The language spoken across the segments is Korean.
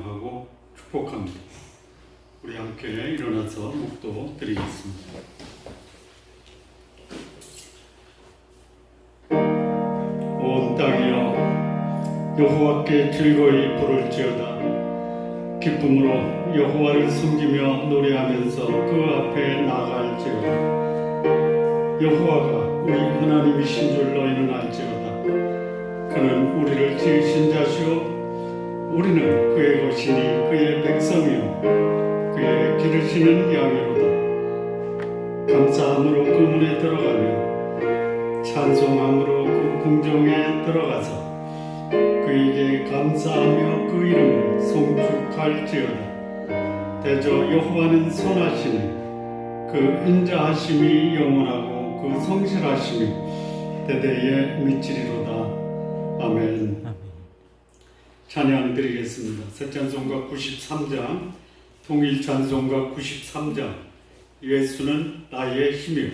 찬양하고 축복합니다. 우리 함께 일어나서 묵도 드리겠습니다. 온 땅이여 여호와께 즐거이 부를지어다. 기쁨으로 여호와를 섬기며 노래하면서 그 앞에 나아갈지어다. 여호와가 우리 하나님이신 줄 너희는 알지어다. 그는 우리를 지으신 자시오 우리는 그의 것이니 그의 백성이요 그의 기르시는 양이로다. 감사함으로 그 문에 들어가며 찬송함으로 그 궁정에 들어가서 그에게 감사하며 그 이름을 송축할지어다. 대저 여호와는 선하시니 그 인자하심이 영원하고 그 성실하심이 대대에 미치리로다. 아멘. 찬양 드리겠습니다. 새 찬송가 93장, 통일 찬송가 93장, 예수는 나의 힘이요.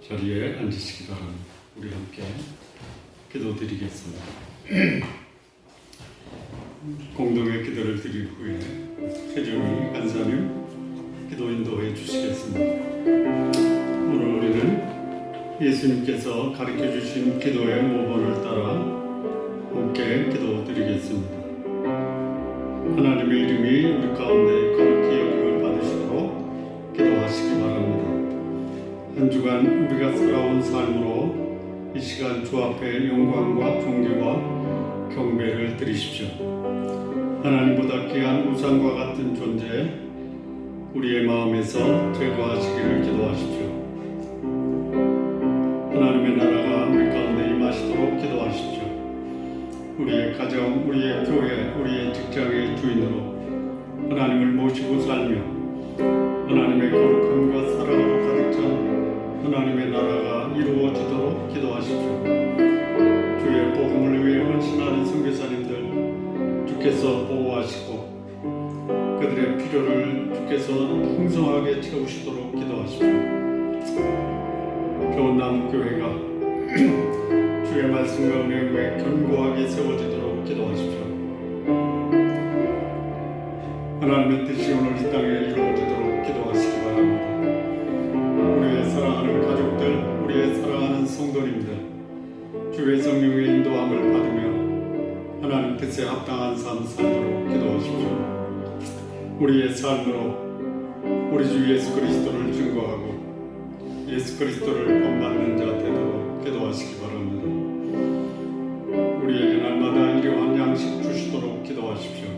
자리에 앉으시기 바랍니다. 우리 함께 기도드리겠습니다. 공동의 기도를 드릴 후에 최정희 간사님 기도 인도해 주시겠습니다. 오늘 우리는 예수님께서 가르쳐 주신 기도의 모본을 따라 함께 기도 드리겠습니다. 하나님의 이름이 우리 가운데 거룩히 여김을 받으시도록 기도하시기 바랍니다. 한 주간 우리가 살아온 삶으로 이 시간 주 앞에 영광과 존경과 경배를 드리십시오. 하나님보다 귀한 우상과 같은 존재 우리의 마음에서 제거하시기를 기도하십시오. 하나님의 나라가 우리 가운데 임하시도록 기도하십시오. 우리의 가정, 우리의 교회, 우리의 직장의 주인으로 하나님을 모시고 살며 하나님의 거룩함과 사랑으로 가득 찬 하나님의 나라가 이루어지도록 기도하십시오. 주의 복음을 위해 헌신하는 선교사님들 주께서 보호하시고 그들의 필요를 주께서 풍성하게 채우시도록 기도하십시오. 좋은 나무교회가 주의 말씀과 은혜 위에 견고하게 세워지도록 기도하십시오. 하나님의 뜻이 오늘 이 땅에 이루어지도록 기도하시기 바랍니다. 우리의 사랑하는 가족들, 우리의 사랑하는 성도님들 주의 성령의 인도함을 받으며 하나님 뜻에 합당한 삶 살도록 기도하십시오. 우리의 삶으로 우리 주 예수 그리스도를 증거하고 예수 그리스도를 본받는 자 되도록 기도하시기 바랍니다. 우리에게 날마다 일용할 양식 주시도록 기도하십시오.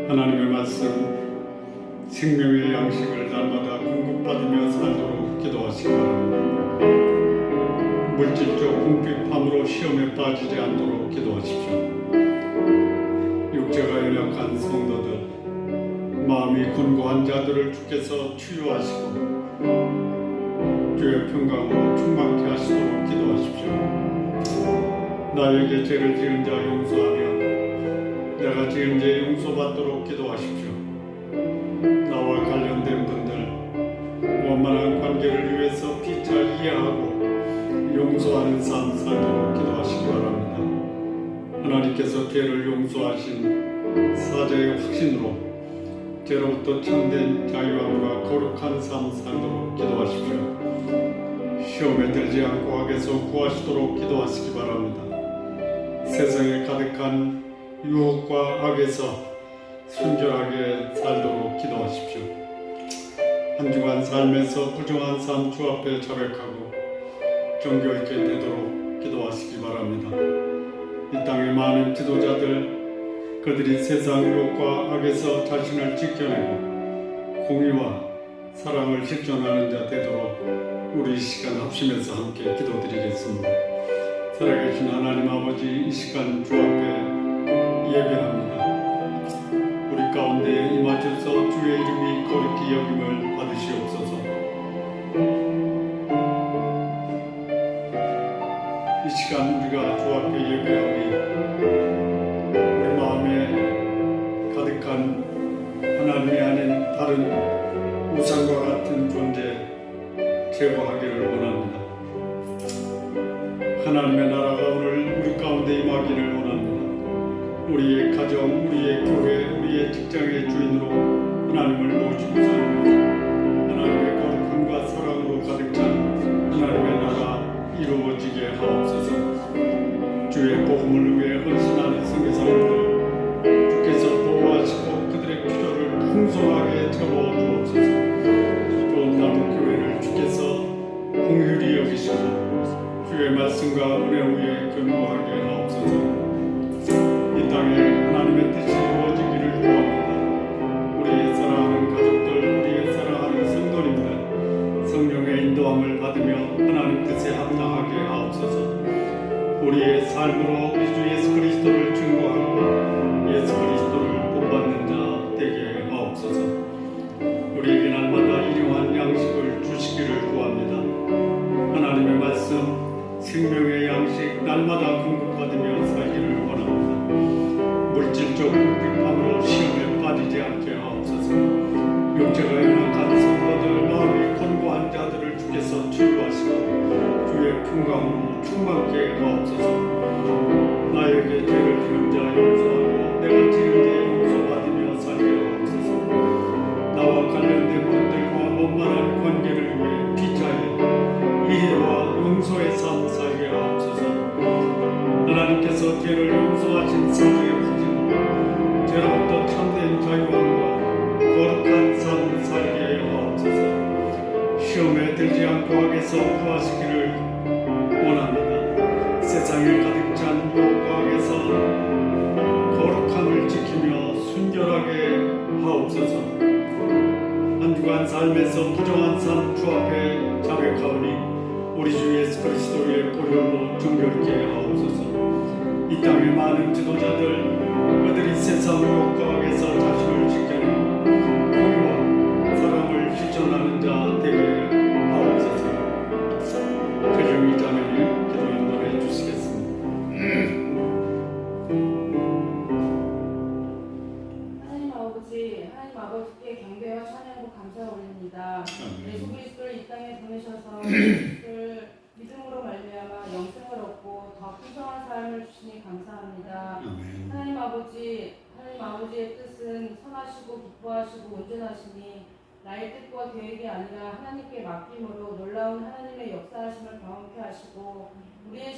하나님의 말씀 생명의 양식을 날마다 공급받으며 살도록 기도하시기 바랍니다. 물질적 궁핍함으로 시험에 빠지지 않도록 기도하십시오. 육체가 연약한 성도들, 마음이 곤고한 자들을 주께서 치유하시고 주의 평강으로 충만케 하시도록 기도하십시오. 나에게 죄를 지은 자 용서하며 내가 지은 죄 용서받도록 기도하십시오. 나와 관련된 분들 원만한 관계를 위해서 피차 이해하고 용서하는 삶 살도록 기도하시기 바랍니다. 하나님께서 죄를 용서하신 사죄의 확신으로 죄로부터 참된 자유함과 거룩한 삶 살도록 기도하십시오. 시험에 들지 않고 악에서 구하시도록 기도하시기 바랍니다. 세상에 가득한 유혹과 악에서 순결하게 살도록 기도하십시오. 한 주간 삶에서 부정한 삶 주 앞에 자백하고 정결케 되도록 기도하시기 바랍니다. 이 땅의 많은 지도자들 그들이 세상 유혹과 악에서 자신을 지켜내고 공의와 사랑을 실천하는 자 되도록 우리 이 시간 합심해서 함께 기도드리겠습니다. 살아계신 하나님 아버지, 이 시간 주 앞에 예배합니다. 우리 가운데 임하셔서 주의 이름이 거룩히 여김을 받으시옵소서. 이 시간 우리가 주 앞에 예배하니 우리 마음에 가득한 하나님이 아닌 다른 우상과 같은 존재 제거하기를 원합니다. 하나님의 나라가 오늘 우리 가운데 임하기를 원합니다. 우리의 가정, 우리의 교회, 우리의 직장의 주인으로 하나님을 모시고 살며 하나님의 거룩함과 사랑으로 가득 찬 하나님의 나라 이루어지게 하옵소서. 주의 복음을 위해 헌신하는 선교사님들 주께서 보호하시고 그들의 필요를 풍성하게 채워 주옵소서. 좋은 나무교회를 주께서 공휴리 여기시고 주의 말씀과 은혜 위에 견고하게 하옵소서. 이 땅에 하나님의 뜻이 이루어지기를 구합니다. 우리의 사랑하는 가족들, 우리의 사랑하는 성도님들 성령의 인도함을 받으며 하나님 뜻에 합당하게 하옵소서. 우리의 삶으로 우리 주 예수 그리스도를 증거하고 예수 그리스도를 본받는 자 되게 하옵소서. 우리에게 날마다 일용할 양식을 주시기를 구합니다. 하나님의 말씀 생명의 양식 날마다 공급받으며 살기를 원합니다. 물질적 궁핍함으로 시험에 빠지지 않게 하옵소서. 육체가 연약한 성도들, 마음이 곤고한 자들을 주께서 치유하시고 주의 평강으로 충만케 하옵소서. 나에게 주께서 죄를 용서하신 성령의 부지로 죄로부터 참된 자유함과 거룩한 삶 살게 하옵소서. 시험에 들지 않고 악에서 구하시기를 원합니다. 세상에 가득 찬 유혹과 악에서 거룩함을 지키며 순결하게 하옵소서. 한 주간 삶에서 부정한 삶 주 앞에 자백하오니 우리 주 예수 그리스도의 보혈로 정결케 하옵소서. 이 땅의 많은 지도자들 그들이 세상 유혹과 악에서 자신을 지켜내고 공의와 사랑을 실천하는 자 되게 하옵소서. 최정희 자매님 기도 인도해 주시겠습니다. 하나님 아버지께 경배와 찬양과 감사 올립니다. 예수 그리스도를 이 땅에 보내셔서 그리스도를 믿음으로 말미암아 영생을 얻고 더 풍성한 삶을 주시니 감사합니다. 하나님 아버지의 뜻은 선하시고 기뻐하시고 온전하시니 나의 뜻과 계획이 아니라 하나님께 맡김으로 놀라운 하나님의 역사하심을 경험케 하시고 우리의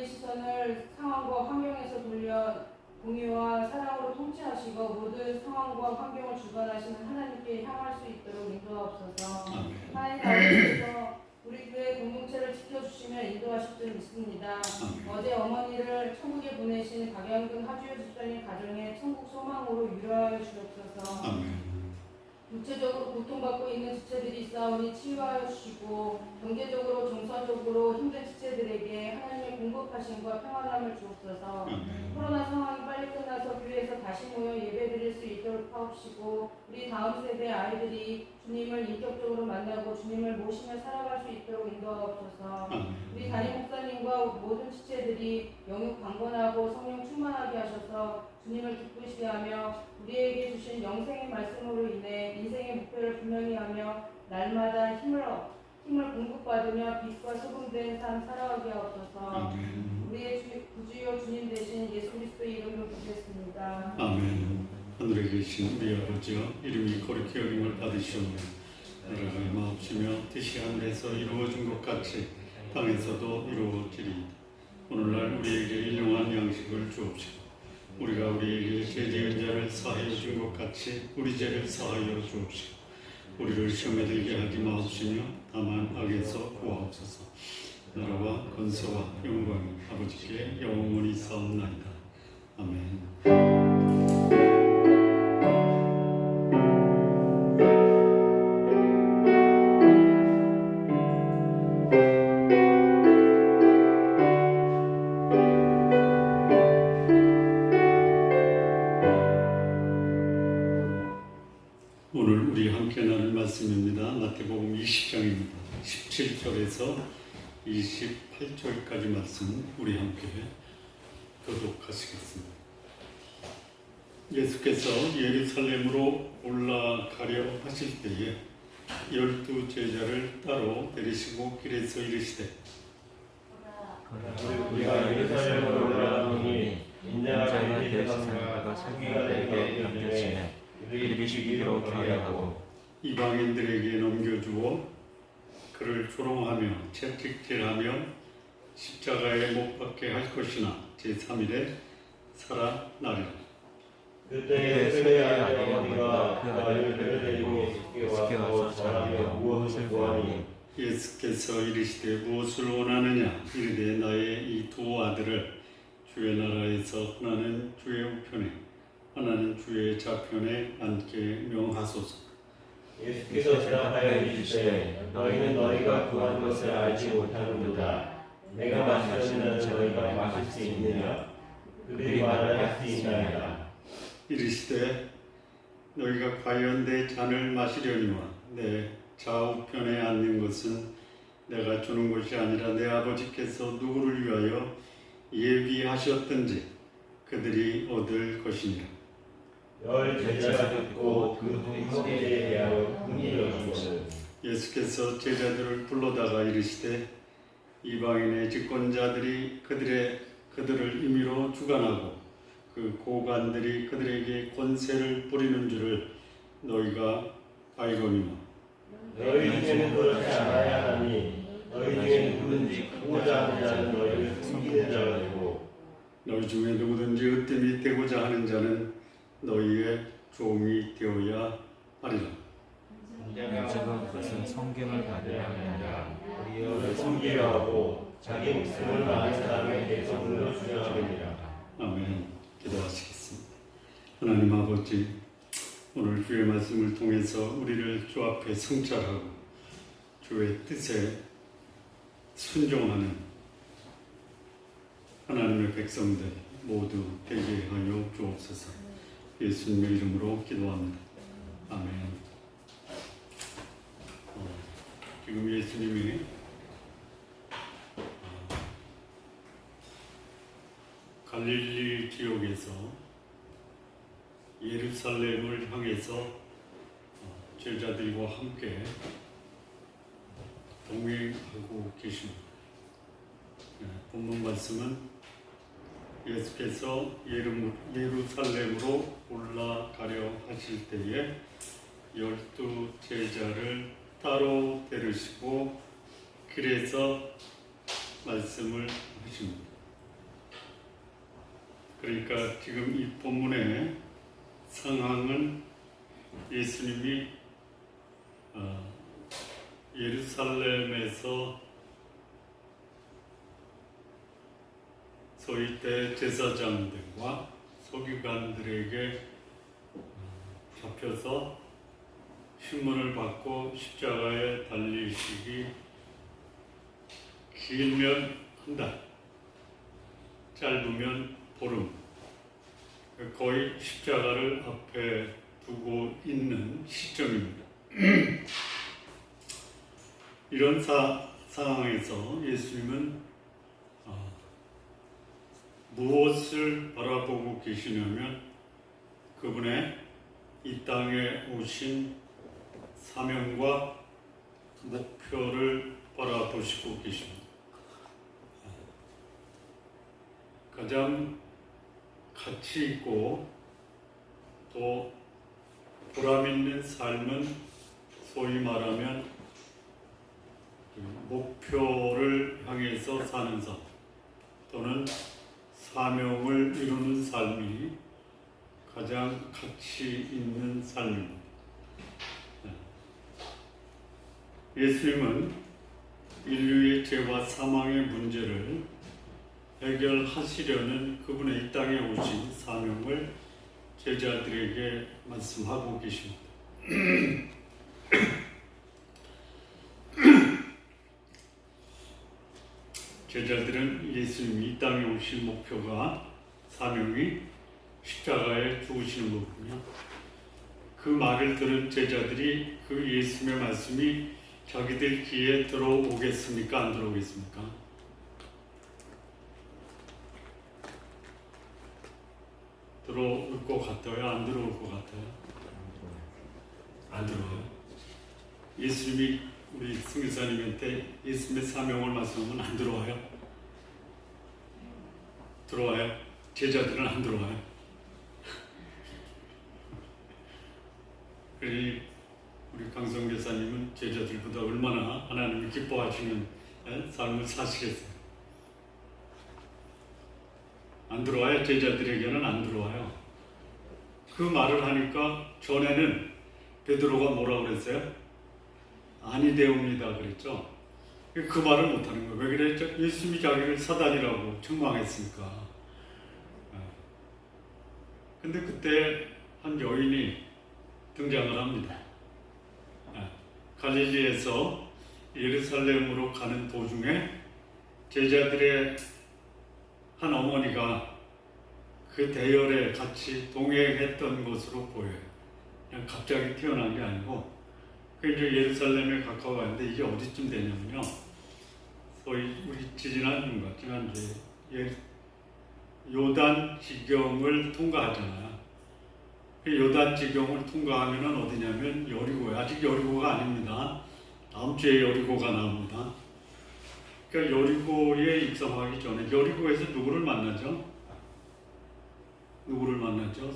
시선을 상황과 환경에서 돌려 공의와 사랑으로 통치하시고 모든 상황과 환경을 주관하시는 하나님께 향할 수 있도록 인도하옵소서. 하나님 아버지께서 우리 교회 공동체를 지켜주시며 인도하실 줄 믿습니다. 어제 어머니를 천국에 보내신 박영근 하주여 집사님 가정에 천국 소망으로 유로하여 주옵소서. 육체적으로 고통받고 있는 지체들이 있사오니 치유하여 주시고 경제적으로 정서적으로 힘든 지체들에게 하나님의 공급하심과 평안함을 주옵소서. 코로나 상황이 빨리 끝나서 교회에서 다시 모여 예배드릴 수 있도록 하옵시고 우리 다음 세대 아이들이 주님을 인격적으로 만나고 주님을 모시며 살아갈 수 있도록 인도하옵소서. 우리 담임 목사님과 모든 지체들이 영육 강건하고 성령 충만하게 하셔서 주님을 기쁘시게 하며 우리에게 주신 영생의 말씀으로 인해 인생의 목표를 분명히 하며 날마다 힘을 공급받으며 빛과 소금된 삶 살아가게 하옵소서. 우리의 구주여 주님 되신 예수 그리스도의 이름으로 기도했습니다. 아멘. 하늘에 계신 우리 아버지여 이름이 거룩히 여김을 받으시오며 나라가 임하옵시며 뜻이 하늘에서 이루어진 것 같이 땅에서도 이루어지리이다. 오늘날 우리에게 일용할 양식을 주옵시고 우리가 우리에게 죄 지은 자를 사하여 준 것 같이 우리 죄를 사하여 주옵시고 우리를 시험에 들게 하지 마옵시며 다만 악에서 구하옵소서. 나라와 권세와 영광이 아버지께 영원히 사옵나이다. 아멘. 오늘 우리 함께 나눌 말씀입니다. 마태복음 20장입니다. 17절에서 28절까지 말씀 우리 함께 교독하시겠습니다. 예수께서 예루살렘으로 올라가려 하실 때에 12 제자를 따로 데리시고 길에서 이르시되 우리가 예루살렘으로 올라가노니 인자가 대제사장과 서기가 내게 연결시네 그들이 주기로 교회하고 이방인들에게 넘겨주어 그를 조롱하며 채찍질하며 십자가에 못 박게 할 것이나 제3일에 살아나리라. 그때 세례의 아버지가 그 아이를 데리고 예수께 와서 전하며 무엇을 구하니 예수께서 이르시되 무엇을 원하느냐 이르되 나의 이 두 아들을 주의 나라에서 하나는 주의 우편에 하나는 주의 좌편에 앉게 명하소서. 예수께서 대답하여 이르시되 너희는 너희가 구한 것을 알지 못하는도다. 내가 마시려는 너희가 마실 수 있느냐? 그들이 말할 수 있나이다. 이르시되 너희가 과연 내 잔을 마시려니와 내 좌우편에 앉는 것은 내가 주는 것이 아니라 내 아버지께서 누구를 위하여 예비하셨든지 그들이 얻을 것이니라. 열 제자가 듣고 그 형제에 대하여 흥미를 여기거늘 예수께서 제자들을 불러다가 이르시되 이방인의 집권자들이 그들을 임의로 주관하고 그 고관들이 그들에게 권세를 부리는 줄을 너희가 알거니와 너희 중에는 그렇지 않아야 하니 너희 중에 누구든지 크고자 하는 자는 너희를 숨기는 자가 되고 너희 중에 누구든지 으뜸이 되고자 하는 자는 너희의 종이 되어야 하리라. 문제가 그것은 성경을 받으려 하는 자 너를 섬기려 하고 자기 목숨을 많은 사람에 대해서 물러주려 함이라. 아멘. 기도하시겠습니다. 하나님 아버지, 오늘 주의 말씀을 통해서 우리를 주 앞에 성찰하고 주의 뜻에 순종하는 하나님의 백성들 모두 되게 하여 주옵소서. 예수님의 이름으로 기도합니다. 아멘. 지금 예수님이 갈릴리 지역에서 예루살렘을 향해서 제자들과 함께 동행하고 계십니다. 본문 말씀은 예수께서 예루살렘으로 올라가려 하실 때에 12 제자를 따로 데리시고 길에서 말씀을 하십니다. 그러니까 지금 이 본문의 상황은 예수님이 예루살렘에서 소위 대제사장들과 서기관들에게 잡혀서 신문을 받고 십자가에 달리시기 길면 한 달, 짧으면 보름, 거의 십자가를 앞에 두고 있는 시점입니다. 이런 상황에서 예수님은 무엇을 바라보고 계시냐면 그분의 이 땅에 오신 사명과 목표를 바라보시고 계십니다. 가장 가치 있고 또 보람 있는 삶은 소위 말하면 목표를 향해서 사는 삶 또는 사명을 이루는 삶이 가장 가치 있는 삶입니다. 예수님은 인류의 죄와 사망의 문제를 해결하시려는 그분의 이 땅에 오신 사명을 제자들에게 말씀하고 계십니다. 제자들은 예수님이 이 땅에 오신 목표가 사명이 십자가에 죽으시는 거군요. 그 말을 들은 제자들이 그 예수님의 말씀이 자기들 귀에 들어오겠습니까? 안 들어오겠습니까? 들어올 것 같아요? 안 들어올 것 같아요? 안 들어와요. 예수님이 우리 승교사님한테 예수님의 사명을 말씀하면 안 들어와요? 들어와요? 제자들은 안 들어와요. 우리 강성 교사님은 제자들보다 얼마나 하나님을 기뻐하시는 삶을 사시겠어요? 안 들어와요? 제자들에게는 안 들어와요. 그 말을 하니까 전에는 베드로가 뭐라고 그랬어요? 아니 되옵니다 그랬죠. 그 말을 못하는 거예요. 왜 그랬죠? 예수님이 자기를 사단이라고 책망했으니까. 근데 그때 한 여인이 등장을 합니다. 갈릴리에서 예루살렘으로 가는 도중에 제자들의 한 어머니가 그 대열에 같이 동행했던 것으로 보여요. 그냥 갑자기 태어난 게 아니고 이제 예루살렘에 가까워가는데 이게 어디쯤 되냐면요. 소위 우리 지난주에 요단 지경을 통과하잖아요. 요단 지경을 통과하면은 어디냐면 여리고예요. 아직 여리고가 아닙니다. 다음 주에 여리고가 나옵니다. 그러니까 여리고에 입성하기 전에 여리고에서 누구를 만나죠?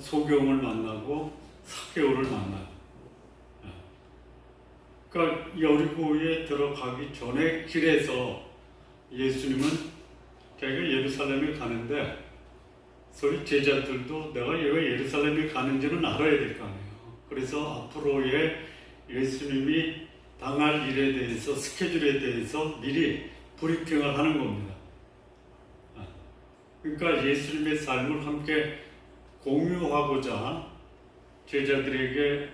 소경을 만나고 사개오를 만나요. 그러니까 여리고에 들어가기 전에 길에서 예수님은 자기가 예루살렘에 가는데 소위 제자들도 내가 왜 예루살렘에 가는지는 알아야 될 거 아니에요. 그래서 앞으로의 예수님이 당할 일에 대해서 스케줄에 대해서 미리 브리핑을 하는 겁니다. 그러니까 예수님의 삶을 함께 공유하고자 제자들에게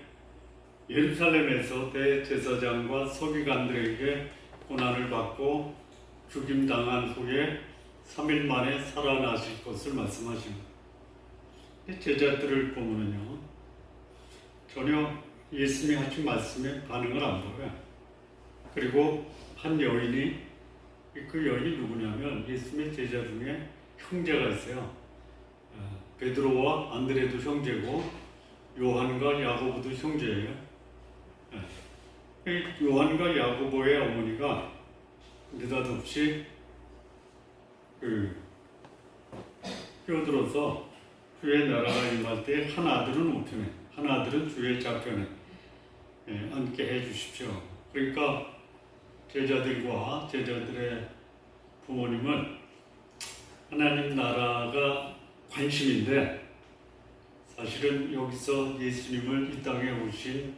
예루살렘에서 대제사장과 서기관들에게 고난을 받고 죽임당한 후에 3일 만에 살아나실 것을 말씀하십니다. 제자들을 보면요, 전혀 예수님이 하신 말씀에 반응을 안 보여요. 그리고 한 여인이, 그 여인이 누구냐면 예수님의 제자 중에 형제가 있어요. 베드로와 안드레도 형제고 요한과 야고보도 형제예요. 요한과 야고보의 어머니가 느닷없이 끼어들어서 주의 나라가 임할 때 한 아들은 우편에, 한 아들은 주의 좌편에 앉게 해주십시오. 그러니까 제자들과 제자들의 부모님은 하나님 나라가 관심인데 사실은 여기서 예수님을 이 땅에 오신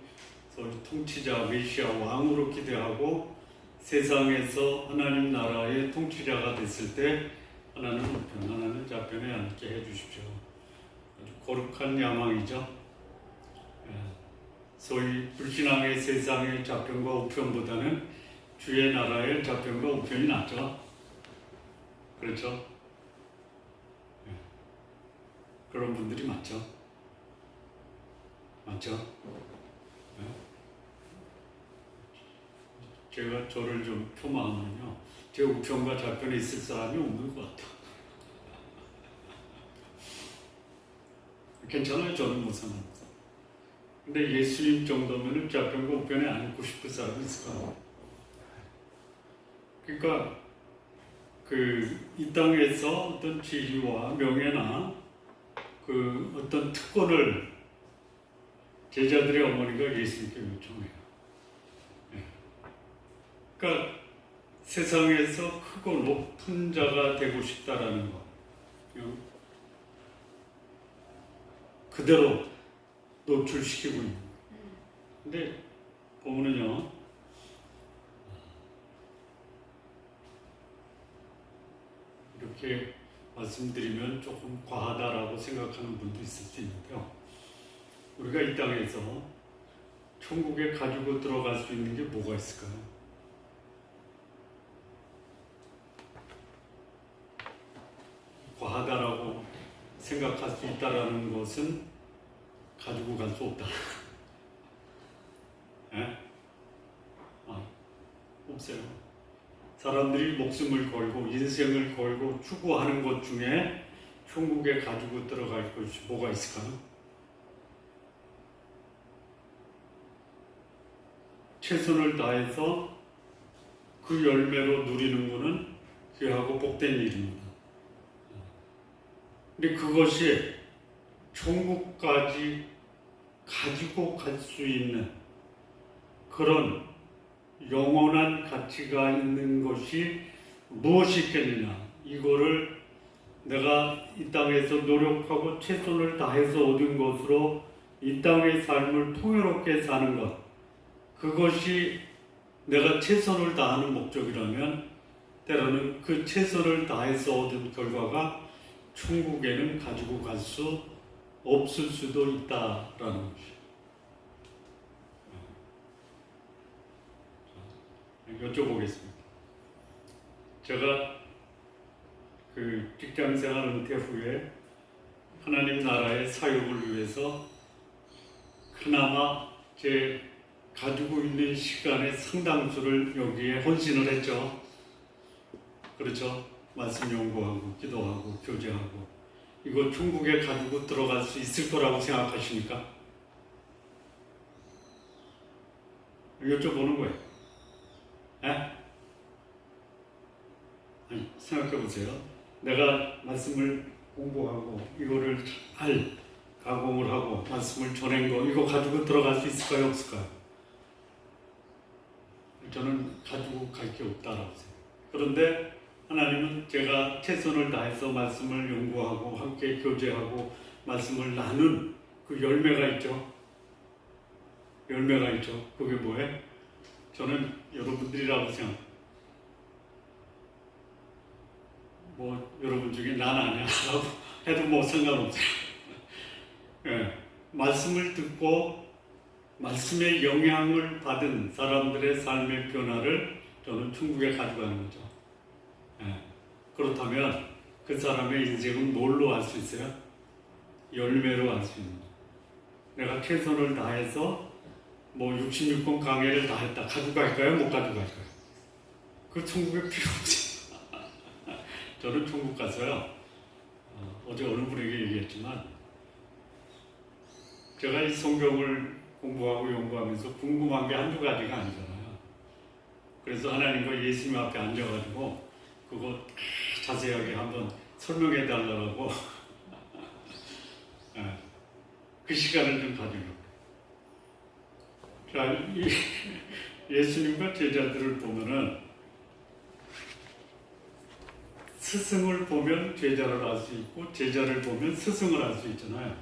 통치자 메시아 왕으로 기대하고 세상에서 하나님 나라의 통치자가 됐을 때 하나는 우편, 하나는 좌편에 앉게 해주십시오. 아주 거룩한 야망이죠. 소위 불신앙의 세상의 좌편과 우편보다는 주의 나라의 좌편과 우편이 낫죠. 그렇죠? 그런 분들이 많죠. 맞죠? 제가 저를 좀 표마하면요, 제 우편과 좌편에 있을 사람이 없는 것 같아. 괜찮아요, 저는 못 상관없어. 근데 예수님 정도면은 좌편과 우편에 앉고 싶을 사람이 있을까요? 그러니까 이 땅에서 어떤 지위와 명예나 어떤 특권을 제자들의 어머니가 예수님께 요청해요. 그러니까 세상에서 크고 높은 자가 되고 싶다라는 거, 그대로 노출시키고 있는 거예요. 근데 보면은요, 이렇게 말씀드리면 조금 과하다라고 생각하는 분도 있을 수 있는데요. 우리가 이 땅에서 천국에 가지고 들어갈 수 있는 게 뭐가 있을까요? 과하다라고 생각할 수 있다라는 것은 가지고 갈 수 없다. 없어요. 사람들이 목숨을 걸고 인생을 걸고 추구하는 것 중에 천국에 가지고 들어갈 것이 뭐가 있을까요? 최선을 다해서 그 열매로 누리는 것은 귀하고 복된 일입니다. 근데 그것이 천국까지 가지고 갈 수 있는 그런 영원한 가치가 있는 것이 무엇이 있겠느냐, 이거를 내가 이 땅에서 노력하고 최선을 다해서 얻은 것으로 이 땅의 삶을 풍요롭게 사는 것, 그것이 내가 최선을 다하는 목적이라면 때로는 그 최선을 다해서 얻은 결과가 천국에는 가지고 갈 수 없을 수도 있다라는 것이에요. 여쭤보겠습니다. 제가 직장생활 은퇴 후에 하나님 나라의 사역을 위해서 그나마 제 가지고 있는 시간의 상당수를 여기에 헌신을 했죠. 그렇죠? 말씀 연구하고 기도하고 교제하고. 이거 천국에 가지고 들어갈 수 있을 거라고 생각하십니까? 여쭤보는 거예요. 아니, 생각해 보세요. 내가 말씀을 공부하고 이거를 잘 가공을 하고 말씀을 전한 거, 이거 가지고 들어갈 수 있을까요, 없을까요? 저는 가지고 갈 게 없다라고 생각해요. 그런데 하나님은 제가 최선을 다해서 말씀을 연구하고 함께 교제하고 말씀을 나눈 그 열매가 있죠. 열매가 있죠. 그게 뭐예요? 저는 여러분들이라고 생각해요. 뭐 여러분 중에 난 아니야 라고 해도 뭐 상관없어요. 예, 말씀을 듣고 말씀의 영향을 받은 사람들의 삶의 변화를 저는 천국에 가져가는 거죠. 예, 그렇다면 그 사람의 인생은 뭘로 알 수 있어요? 열매로 알 수 있는 거예요. 내가 최선을 다해서 뭐 66권 강해를 다 했다. 가져갈까요? 못 가져갈까요? 그 천국에 필요 없지. 저는 천국 가서요. 어제 어느 분에게 얘기했지만 제가 이 성경을 공부하고 연구하면서 궁금한 게 한두 가지가 아니잖아요. 그래서 하나님과 예수님 앞에 앉아가지고 그거 자세하게 한번 설명해 달라고 그 시간을 좀 가지려고. 자, 예수님과 제자들을 보면은 스승을 보면 제자를 알 수 있고 제자를 보면 스승을 알 수 있잖아요.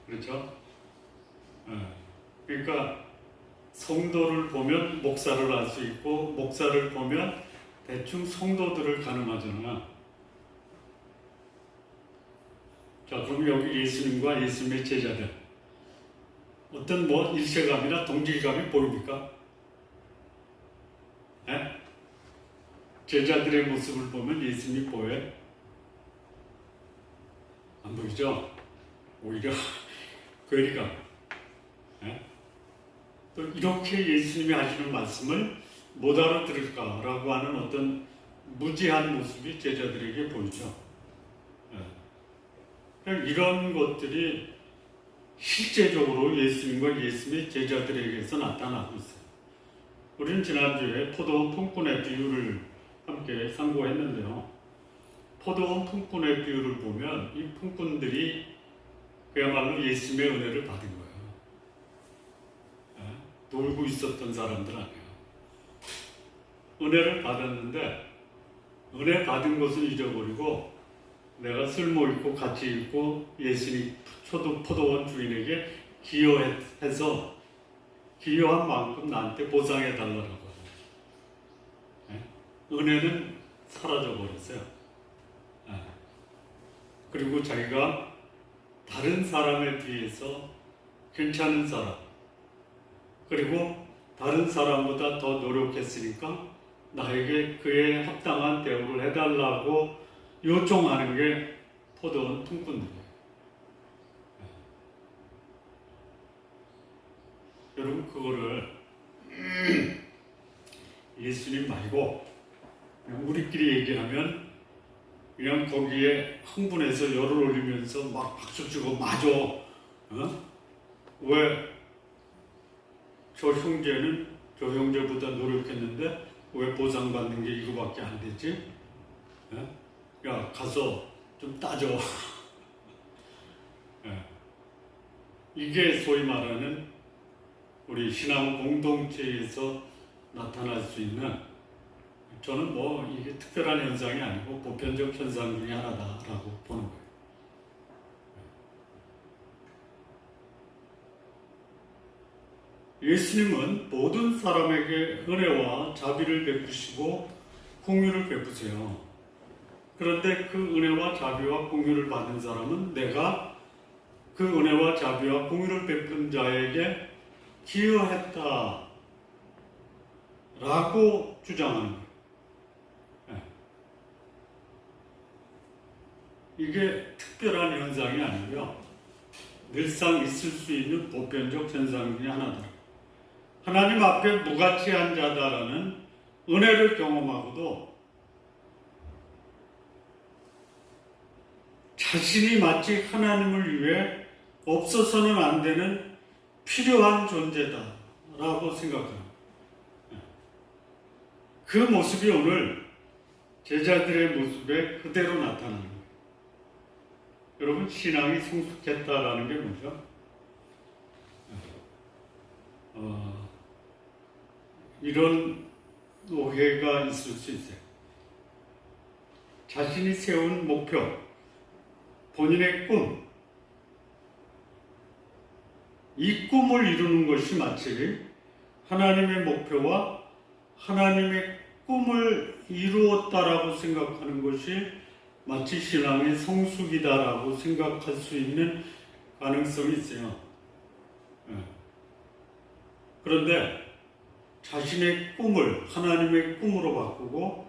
그렇죠? 그러니까 성도를 보면 목사를 알 수 있고 목사를 보면 대충 성도들을 가늠하잖아요. 자, 그럼 여기 예수님과 예수님의 제자들 어떤 뭐 일체감이나 동질감이 보입니까? 네? 제자들의 모습을 보면 예수님이 보여요? 안 보이죠? 오히려 괴리감. 네? 또 이렇게 예수님이 하시는 말씀을 못 알아들을까라고 하는 어떤 무지한 모습이 제자들에게 보이죠. 네. 이런 것들이 실제적으로 예수님과 예수님의 제자들에게서 나타나고 있어요. 우리는 지난주에 포도원 품꾼의 비유를 함께 상고했는데요. 포도원 품꾼의 비유를 보면 이 품꾼들이 그야말로 예수님의 은혜를 받은 거예요. 놀고 있었던 사람들 아니에요. 은혜를 받았는데 은혜 받은 것을 잊어버리고 내가 쓸모있고 가치있고 예수님 포도원 주인에게 기여해서 기여한 만큼 나한테 보상해 달라고 하죠. 은혜는 사라져 버렸어요. 그리고 자기가 다른 사람에 비해서 괜찮은 사람, 그리고 다른 사람보다 더 노력했으니까 나에게 그에 합당한 대우를 해달라고 요청하는 게 포도원 품꾼들이에요. 여러분, 그거를 예수님 말고 그냥 우리끼리 얘기하면 그냥 거기에 흥분해서 열을 올리면서 막 박수치고 맞아. 왜 저 형제는 저 형제보다 노력했는데 왜 보상받는 게 이거밖에 안 되지? 야, 가서 좀 따져. 이게 소위 말하는 우리 신앙 공동체에서 나타날 수 있는, 저는 뭐 이게 특별한 현상이 아니고 보편적 현상 중에 하나다라고 보는 거예요. 예수님은 모든 사람에게 은혜와 자비를 베푸시고 공유를 베푸세요. 그런데 그 은혜와 자비와 공유를 받은 사람은 내가 그 은혜와 자비와 공유를 베푼 자에게 기여했다 라고 주장하는 거예요. 이게 특별한 현상이 아니고요, 늘상 있을 수 있는 보편적 현상 중에 하나다. 하나님 앞에 무가치한 자다라는 은혜를 경험하고도 자신이 마치 하나님을 위해 없어서는 안 되는 필요한 존재다라고 생각합니다. 그 모습이 오늘 제자들의 모습에 그대로 나타나는 거예요. 여러분, 신앙이 성숙했다라는 게 뭐죠? 이런 오해가 있을 수 있어요. 자신이 세운 목표, 본인의 꿈, 이 꿈을 이루는 것이 마치 하나님의 목표와 하나님의 꿈을 이루었다라고 생각하는 것이 마치 신앙의 성숙이다라고 생각할 수 있는 가능성이 있어요. 그런데 자신의 꿈을 하나님의 꿈으로 바꾸고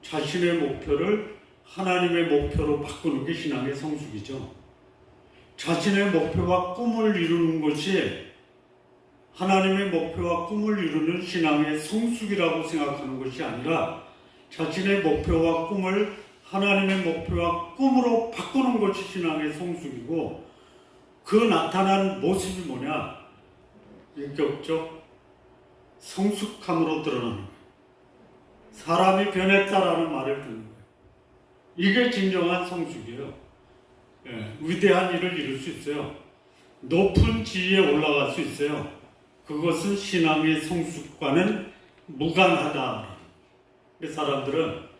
자신의 목표를 하나님의 목표로 바꾸는 게 신앙의 성숙이죠. 자신의 목표와 꿈을 이루는 것이 하나님의 목표와 꿈을 이루는 신앙의 성숙이라고 생각하는 것이 아니라 자신의 목표와 꿈을 하나님의 목표와 꿈으로 바꾸는 것이 신앙의 성숙이고, 그 나타난 모습이 뭐냐? 인격적 성숙함으로 드러나는 거예요. 사람이 변했다라는 말을 듣는 거예요. 이게 진정한 성숙이에요. 위대한 일을 이룰 수 있어요. 높은 지위에 올라갈 수 있어요. 그것은 신앙의 성숙과는 무관하다. 사람들은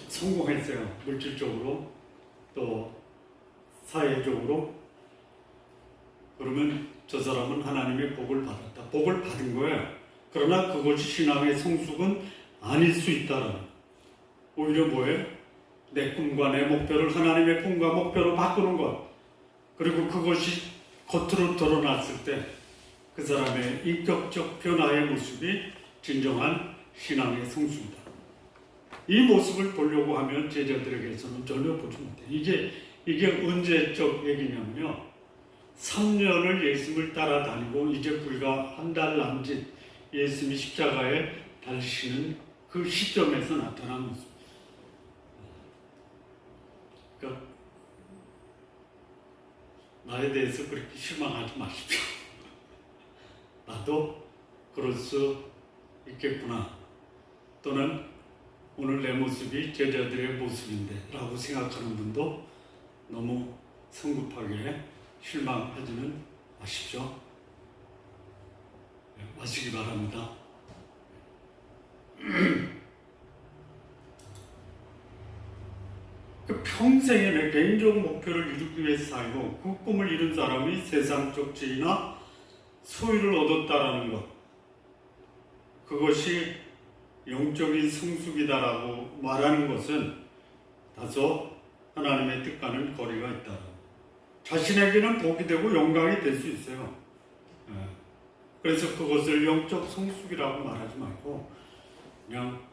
성공했어요. 물질적으로, 또 사회적으로. 그러면 저 사람은 하나님의 복을 받았다. 복을 받은 거예요. 그러나 그것이 신앙의 성숙은 아닐 수 있다라는. 오히려 뭐예요? 내 꿈과 내 목표를 하나님의 꿈과 목표로 바꾸는 것. 그리고 그것이 겉으로 드러났을 때 그 사람의 인격적 변화의 모습이 진정한 신앙의 성숙이다. 이 모습을 보려고 하면 제자들에게서는 전혀 보지 못해요. 이게 언제적 얘기냐면요. 3년을 예수님을 따라다니고 이제 불과 한 달 남짓 예수님이 십자가에 달리시는 그 시점에서 나타난 모습. 그러니까 나에 대해서 그렇게 실망하지 마십시오. 나도 그럴 수 있겠구나. 또는 오늘 내 모습이 제자들의 모습인데 라고 생각하는 분도 너무 성급하게 실망하지는 마십시오. 마시기 바랍니다. 그 평생에 내 개인적 목표를 이루기 위해서 살고 그 꿈을 이룬 사람이 세상적 지위나 소유를 얻었다라는 것, 그것이 영적인 성숙이다라고 말하는 것은 다소 하나님의 뜻과는 거리가 있다. 자신에게는 복이 되고 영광이 될 수 있어요. 그래서 그것을 영적 성숙이라고 말하지 말고 그냥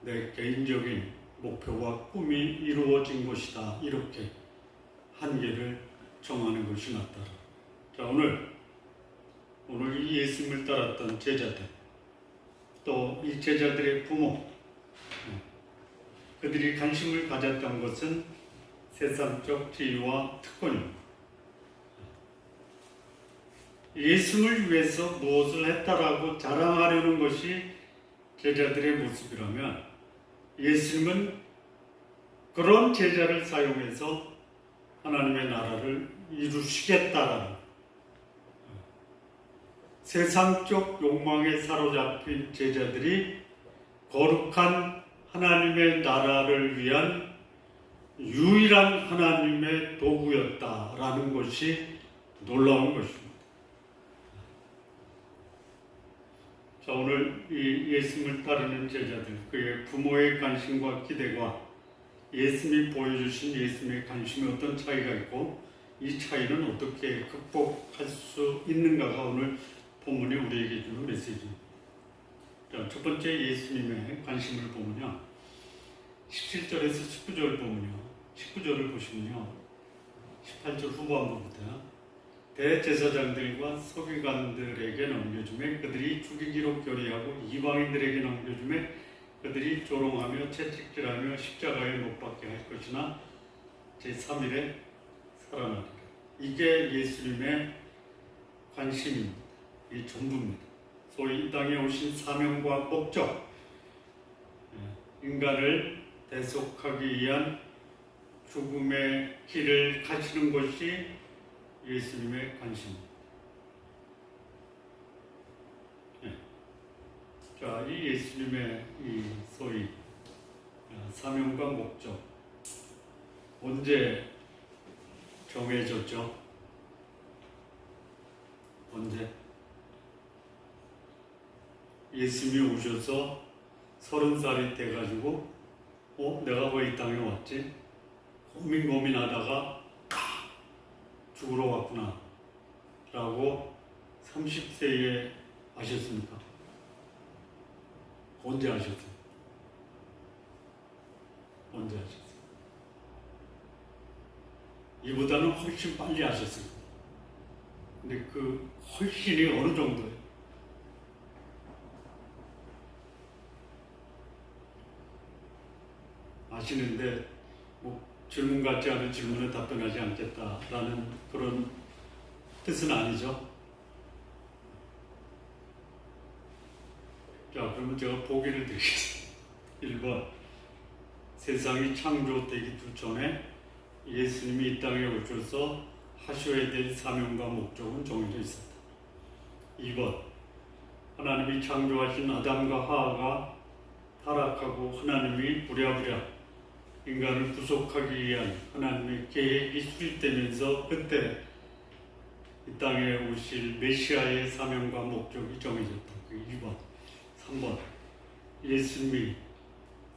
내 개인적인 목표와 꿈이 이루어진 것이다, 이렇게 한계를 정하는 것이 낫다. 자, 오늘 이 예수님을 따랐던 제자들, 또 이 제자들의 부모, 그들이 관심을 가졌던 것은 세상적 지위와 특권입니다. 예수님을 위해서 무엇을 했다라고 자랑하려는 것이 제자들의 모습이라면, 예수님은 그런 제자를 사용해서 하나님의 나라를 이루시겠다라는, 세상적 욕망에 사로잡힌 제자들이 거룩한 하나님의 나라를 위한 유일한 하나님의 도구였다라는 것이 놀라운 것입니다. 자, 오늘 이 예수님을 따르는 제자들, 그의 부모의 관심과 기대와 예수님이 보여주신 예수님의 관심에 어떤 차이가 있고 이 차이는 어떻게 극복할 수 있는가가 오늘 본문이 우리에게 주는 메시지입니다. 자, 첫 번째 예수님의 관심을 보면요, 17절에서 19절 보면요, 19절을 보시면요, 18절 후반부부터 대제사장들과 서기관들에게 넘겨주매 그들이 죽이기로 결의하고 이방인들에게 넘겨주매 그들이 조롱하며 채찍질하며 십자가에 못 박게 할 것이나 제3일에 살아나리라. 이게 예수님의 관심입니다. 이 전부입니다. 소위 이 땅에 오신 사명과 목적, 인간을 대속하기 위한 죽음의 길을 가시는 것이 예수님의 관심입니다. 자, 이 예수님의 이 소위 사명과 목적 언제 정해졌죠? 언제? 예수님이 오셔서 30살이 돼가지고 내가 왜 이 땅에 왔지? 고민하다가 죽으러 왔구나 라고 30세에 아셨습니까? 언제 아셨어요? 언제 아셨어요? 이보다는 훨씬 빨리 아셨어요. 근데 그 훨씬이 어느 정도예요? 아시는데 뭐 질문 같지 않은 질문에 답변하지 않겠다라는 그런 뜻은 아니죠. 자, 그러면 제가 보기를 드리겠습니다. 1번, 세상이 창조되기 전에 예수님이 이 땅에 오셔서 하셔야 될 사명과 목적은 정해져 있었다. 2번, 하나님이 창조하신 아담과 하와가 타락하고 하나님이 부랴부랴 인간을 구속하기 위한 하나님의 계획이 수립되면서 그때 이 땅에 오실 메시아의 사명과 목적이 정해졌다. 2번. 3번, 예수님이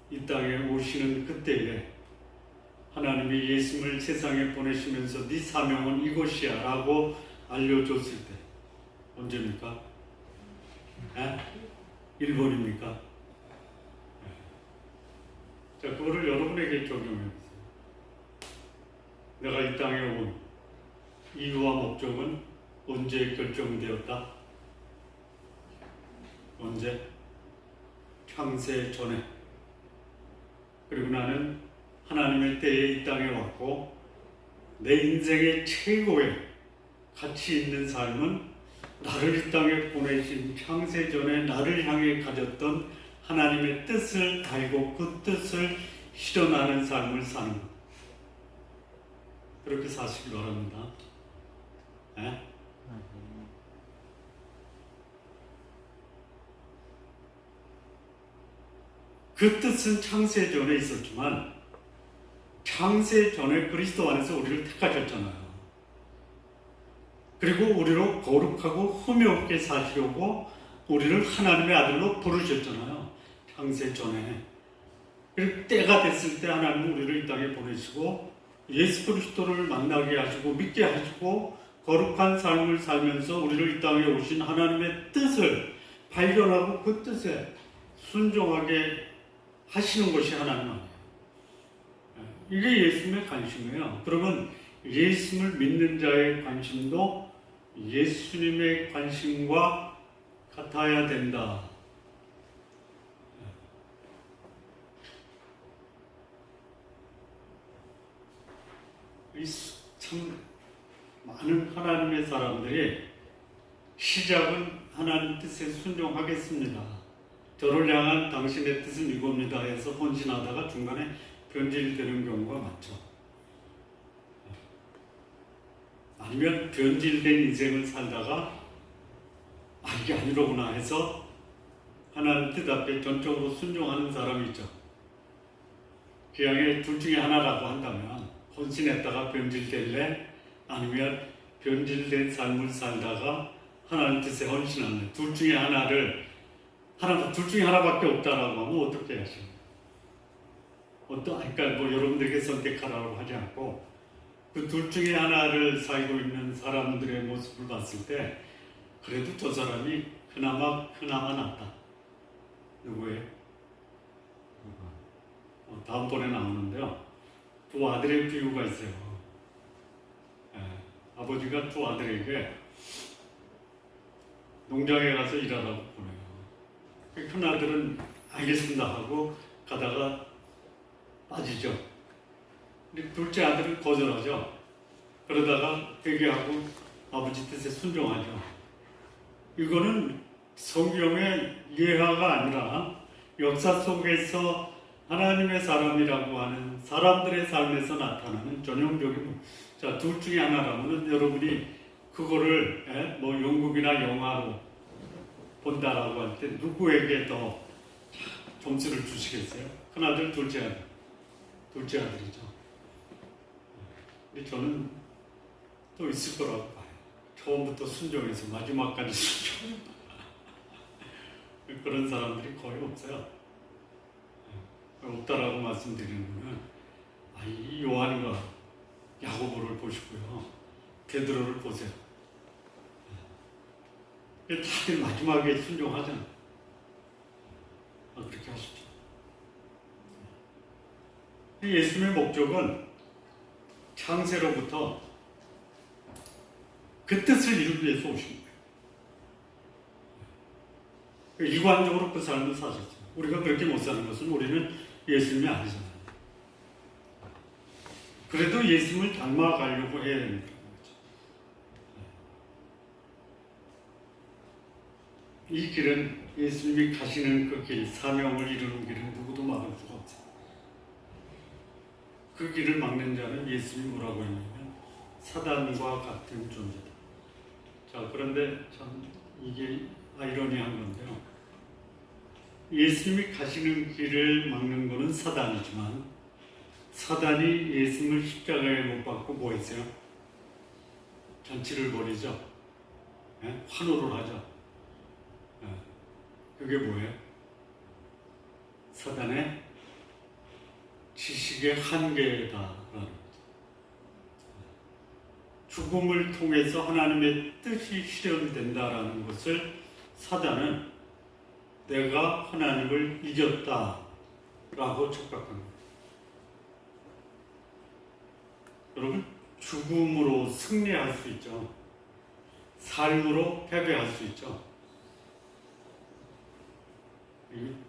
이 땅에 오시는 그때에 하나님이 예수님을 세상에 보내시면서 네 사명은 이것이야 라고 알려줬을 때 언제입니까? 1번입니까? 자, 그거를 여러분에게 적용해보세요. 내가 이 땅에 온 이유와 목적은 언제 결정되었다? 언제? 창세 전에. 그리고 나는 하나님의 때에 이 땅에 왔고 내 인생의 최고의 가치 있는 삶은 나를 이 땅에 보내신 창세 전에 나를 향해 가졌던 하나님의 뜻을 달고 그 뜻을 실현하는 삶을 사는 것. 그렇게 사시기 바랍니다. 그 뜻은 창세 전에 있었지만 창세 전에 그리스도 안에서 우리를 택하셨잖아요. 그리고 우리로 거룩하고 흠이 없게 사시려고 우리를 하나님의 아들로 부르셨잖아요. 창세 전에. 그리고 때가 됐을 때 하나님은 우리를 이 땅에 보내시고 예수 그리스도를 만나게 하시고 믿게 하시고 거룩한 삶을 살면서 우리를 이 땅에 오신 하나님의 뜻을 발견하고 그 뜻에 순종하게 하시는 것이 하나님 아니에요. 이게 예수님의 관심이에요. 그러면 예수님을 믿는 자의 관심도 예수님의 관심과 같아야 된다. 참 많은 하나님의 사람들이 시작은 하나님 뜻에 순종하겠습니다. 저를 향한 당신의 뜻은 이겁니다 해서 헌신하다가 중간에 변질되는 경우가 많죠. 아니면 변질된 인생을 살다가 이게 아니로구나 해서 하나님 뜻 앞에 전적으로 순종하는 사람이 있죠. 그양의 둘 중에 하나라고 한다면 헌신했다가 변질될래? 아니면 변질된 삶을 살다가 하나님 뜻에 헌신하는 둘 중에 둘 중에 하나밖에 없다라고 하면 어떻게 하십니까? 그러니까 여러분들에게 선택하라고 하지 않고 그 둘 중에 하나를 살고 있는 사람들의 모습을 봤을 때 그래도 저 사람이 그나마 낫다. 누구예요? 다음번에 나오는데요. 두 아들의 비유가 있어요. 아버지가 두 아들에게 농장에 가서 일하라고 보내요. 큰 아들은 알겠습니다 하고 가다가 빠지죠. 근데 둘째 아들은 거절하죠. 그러다가 회개하고 아버지 뜻에 순종하죠. 이거는 성경의 예화가 아니라 역사 속에서 하나님의 사람이라고 하는 사람들의 삶에서 나타나는 전형적인 자, 둘 중에 하나라면 여러분이 그거를 영국이나 영화로 본다라고 할 때 누구에게 더 점수를 주시겠어요? 큰아들, 둘째 아들. 둘째 아들이죠. 근데 저는 또 있을 거라고 봐요. 처음부터 순종해서 마지막까지 순종. 그런 사람들이 거의 없어요. 없다라고 말씀드리는 거는 이 요한과 야고보를 보시고요. 베드로를 보세요. 다들 마지막에 순종하잖아요. 그렇게 하십시오. 예수님의 목적은 창세로부터 그 뜻을 이루기 위해서 오신 거예요. 일관적으로 그 삶을 사셨어요. 우리가 그렇게 못 사는 것은 우리는 예수님이 아니잖아요. 그래도 예수님을 닮아가려고 해야 됩니다. 이 길은 예수님이 가시는 그 길, 사명을 이루는 길은 누구도 막을 수가 없어요. 그 길을 막는 자는 예수님이 뭐라고 했냐면 사단과 같은 존재다. 자, 그런데 참 이게 아이러니한 건데요. 예수님이 가시는 길을 막는 것은 사단이지만 사단이 예수님을 십자가에 못 박고 뭐 했어요? 잔치를 벌이죠. 네? 환호를 하죠. 그게 뭐예요? 사단의 지식의 한계다라는 거죠. 죽음을 통해서 하나님의 뜻이 실현된다라는 것을 사단은 내가 하나님을 이겼다라고 착각한 거예요. 여러분, 죽음으로 승리할 수 있죠. 삶으로 패배할 수 있죠.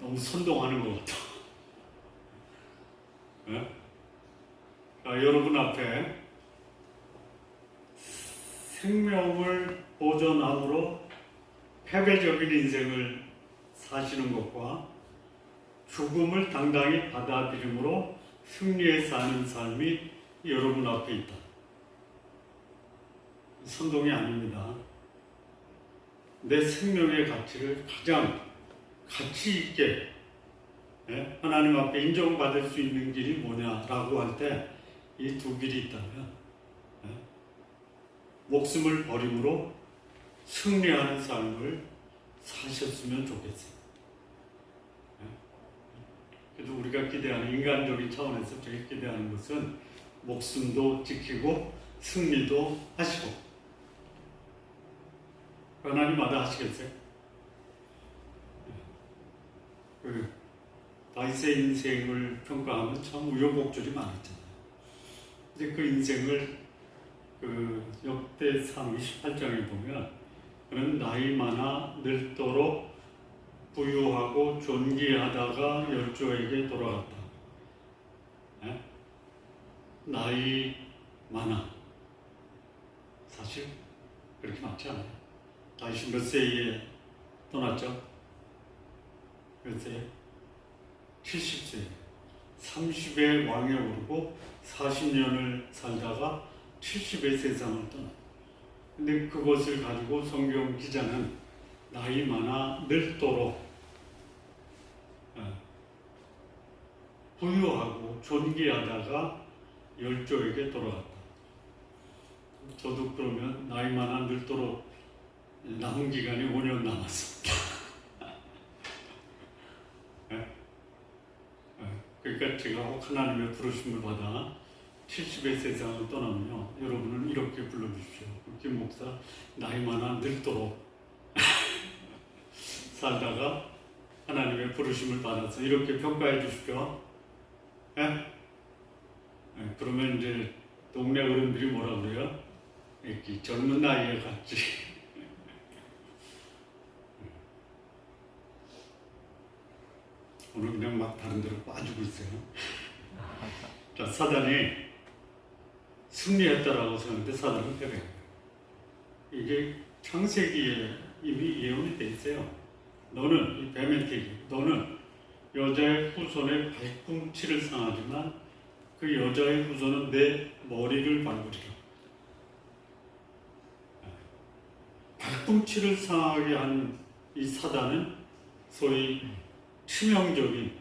너무 선동하는 것 같아. 네? 여러분 앞에 생명을 보존함으로 패배적인 인생을 사시는 것과 죽음을 당당히 받아들임으로 승리해 사는 삶이 여러분 앞에 있다. 선동이 아닙니다. 내 생명의 가치를 가장 가치 있게 하나님 앞에 인정받을 수 있는 길이 뭐냐라고 할 때 이 두 길이 있다면 목숨을 버림으로 승리하는 삶을 사셨으면 좋겠어요. 그래도 우리가 기대하는 인간적인 차원에서 제일 기대하는 것은 목숨도 지키고 승리도 하시고 하나님마다 하시겠어요? 다윗의 인생을 평가하면 참 우여곡절이 많았잖아요. 근데 그 인생을 역대상 28장에 보면 그는 나이 많아 늙도록 부유하고 존귀하다가 열조에게 돌아갔다. 네? 나이 많아. 사실 그렇게 많지 않아요. 다윗이 몇 세에 떠났죠? 몇 세에? 70세. 30에 왕에 오르고 40년을 살다가 70의 세상을 떠나. 근데 그것을 가지고 성경 기자는 나이 많아 늙도록 부유하고 존귀하다가 열조에게 돌아갔다. 저도 그러면 나이 많아 늙도록 남은 기간이 5년 남았습니다. 그러니까 제가 혹 하나님의 부르심을 받아 70의 세상을 떠나면요, 여러분은 이렇게 불러주십시오. 김 목사, 나이 많아 늙도록 살다가 하나님의 부르심을 받아서 이렇게 평가해 주십시오. 그러면 이제 동네 어른들이 뭐라 그래요? 이렇게 젊은 나이에 갔지. 오늘 그냥 막 다른 데로 빠지고 있어요. 자, 사단이 승리했다라고 생각하는데 사단은 패배해요. 이게 창세기에 이미 예언이 돼 있어요. 너는, 이 뱀의 태기, 너는 여자의 후손의 발꿈치를 상하지만 그 여자의 후손은 내 머리를 밟으리라. 발꿈치를 상하게 한 이 이 사단은 소위 치명적인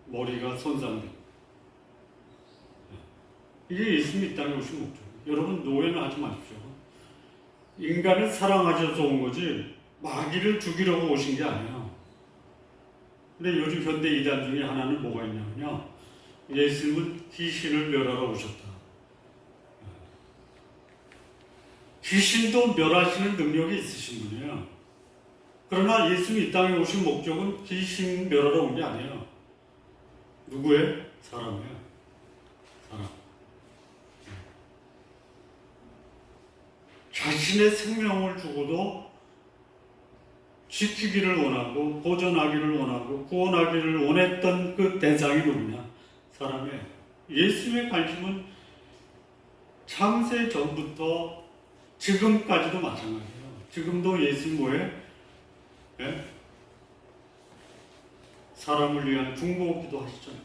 머리가 손상된 이게 예수님이 이 땅에 오신 목적. 여러분 노예는 하지 마십시오. 인간을 사랑하셔서 온 거지 마귀를 죽이려고 오신 게 아니에요. 근데 요즘 현대 이단 중에 하나는 뭐가 있냐면요, 예수님은 귀신을 멸하러 오셨다. 귀신도 멸하시는 능력이 있으신 분이에요. 그러나 예수님이 이 땅에 오신 목적은 귀신 멸하러 온 게 아니에요. 누구예요? 사람이에요. 사람. 자신의 생명을 주고도 지키기를 원하고 보존하기를 원하고 구원하기를 원했던 그 대상이 누구냐? 사람이에요. 예수님의 관심은 창세 전부터 지금까지도 마찬가지예요. 지금도 예수님 뭐예요? 예? 사람을 위한 중보기도 하시잖아요.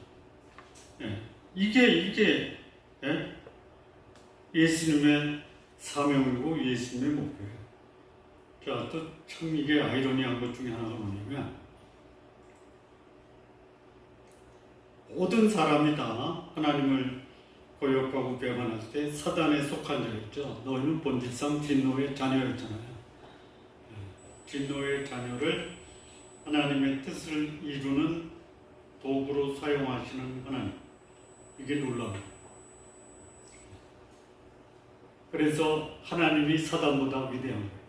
예. 이게 예? 예수님의 사명이고 예수님의 목표예요. 자, 또 참 이게 아이러니한 것 중에 하나가 뭐냐면, 모든 사람이 다 하나님을 거역하고 배반할 때 사단에 속한 자였죠. 너희는 본질상 진노의 자녀였잖아요. 진노의 자녀를 하나님의 뜻을 이루는 도구로 사용하시는 하나님. 이게 놀라워요. 그래서 하나님이 사단보다 위대한 거예요.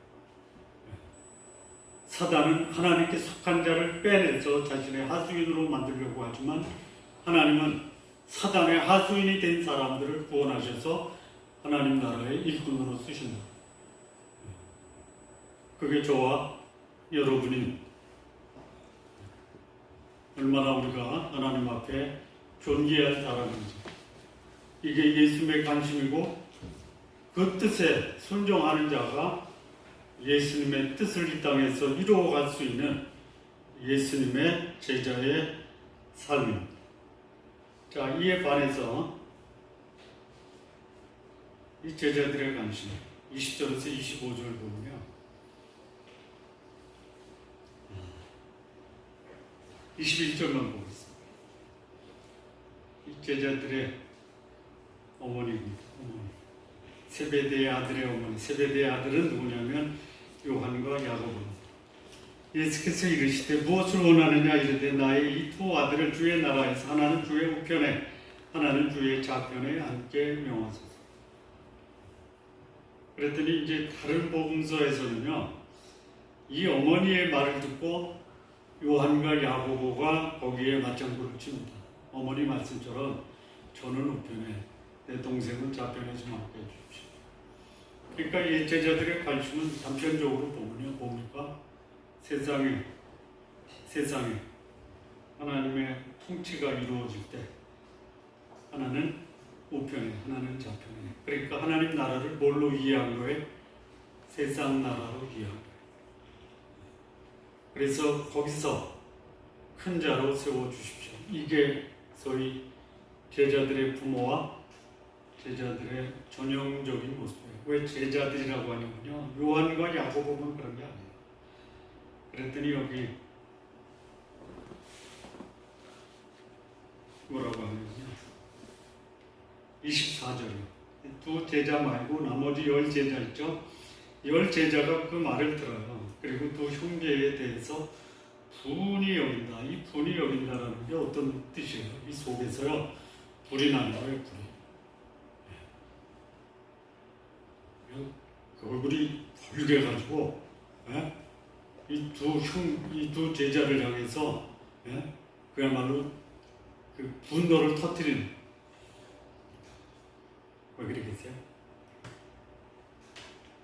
사단은 하나님께 속한 자를 빼내서 자신의 하수인으로 만들려고 하지만 하나님은 사단의 하수인이 된 사람들을 구원하셔서 하나님 나라의 일꾼으로 쓰신다. 그게 저와 여러분이 얼마나 우리가 하나님 앞에 존귀한 사람인지, 이게 예수님의 관심이고, 그 뜻에 순종하는 자가 예수님의 뜻을 이 땅에서 이루어갈 수 있는 예수님의 제자의 삶입니다. 자, 이에 반해서 이 제자들의 관심, 20절에서 25절 보면요, 21절만 보고 있습니다. 이 제자들의 어머니입니다. 세베대의 아들의 어머니. 세베대의 아들은 누구냐면 요한과 야고보입니다. 예수께서 이르시되 무엇을 원하느냐 이르되 나의 이 두 아들을 주의 나라에서 하나는 주의 우편에 하나는 주의 좌편에 앉게 명하소서. 그랬더니 이제 다른 복음서에서는요, 이 어머니의 말을 듣고 요한과 야고보가 거기에 맞장구를 칩니다. 어머니 말씀처럼 저는 우편에, 내 동생은 좌편에 좀 앉게 해주십시오. 그러니까 이 제자들의 관심은 단편적으로 보면요, 뭡니까? 세상에 하나님의 통치가 이루어질 때 하나는 우편에, 하나는 좌편에. 그러니까 하나님 나라를 뭘로 이해한 거예요? 세상 나라로 이해한 거예요. 그래서 거기서 큰 자로 세워주십시오. 이게 소위 제자들의 부모와 제자들의 전형적인 모습이에요. 왜 제자들이라고 하냐면요, 요한과 야고보만 그런 게 아니에요. 그랬더니 여기 뭐라고 하냐면요, 24절이요. 두 제자 말고 나머지 10제자 있죠? 10제자가 그 말을 들어요. 그리고 두 형제에 대해서 분이 여긴다. 이 분이 여긴다라는 게 어떤 뜻이에요? 이 속에서요, 불이 나는 거예요, 불이. 그 얼굴이 붉게가지고, 이 두 제자를 향해서, 그야말로 그 분노를 터뜨리는. 왜 그러겠어요?